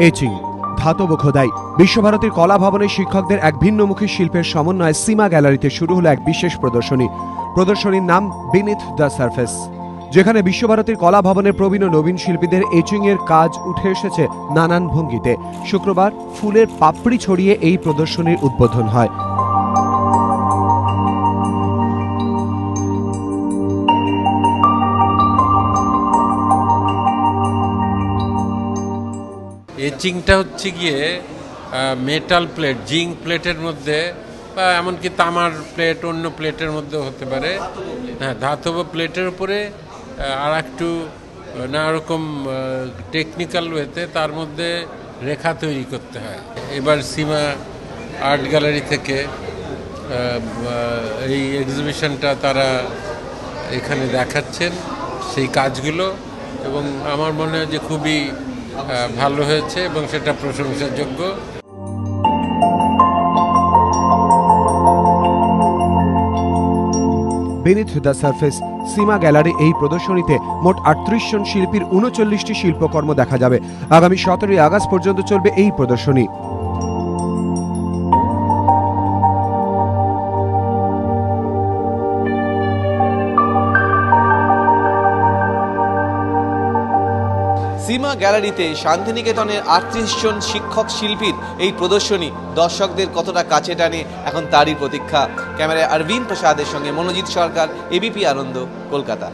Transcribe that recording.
Etching, ধাতব খোদাই। বিশ্বভারতীর কলা ভবনের শিক্ষকদের এক ভিন্নমুখী শিল্পের সমন্বয়ে সীমা গ্যালারিতে শুরু হলো এক বিশেষ প্রদর্শনী। প্রদর্শনীর নাম বিনিথ দ্য সারফেস, যেখানে বিশ্বভারতীর কলা ভবনের প্রবীণ ও নবীন শিল্পীদের এচিং এর কাজ উঠে এসেছে নানান ভঙ্গিতে। শুক্রবার ফুলের পাপড়ি ছড়িয়ে এই প্রদর্শনীর উদ্বোধন হয়। এচিংটা হচ্ছে গিয়ে মেটাল প্লেট, জিঙ্ক প্লেটের মধ্যে বা এমনকি তামার প্লেট, অন্য প্লেটের মধ্যেও হতে পারে। হ্যাঁ, ধাতব প্লেটের উপরে আর একটু নানা রকম টেকনিক্যাল ওয়েতে তার মধ্যে রেখা তৈরি করতে হয়। এবার সীমা আর্ট গ্যালারি থেকে এই এক্সিবিশনটা তারা এখানে দেখাচ্ছেন সেই কাজগুলো, এবং আমার মনে হয় যে খুবই ভালো হয়েছে এবং সেটা প্রশংসার যোগ্য। Beneath the surface Sima gallery এই প্রদর্শনীতে মোট ৩৮ জন শিল্পীর ৩৯টি শিল্পকর্ম দেখা যাবে। আগামী ১৭ই আগস্ট পর্যন্ত চলবে এই প্রদর্শনী। সীমা গ্যালারিতে শান্তিনিকেতনের ৩৮ জন শিক্ষক শিল্পীর এই প্রদর্শনী দর্শকদের কতটা কাছে টানে এখন তারই প্রতীক্ষা। ক্যামেরায় অরবিন্দ প্রসাদের সঙ্গে মনোজিৎ সরকার, এবিপি আনন্দ, কলকাতা।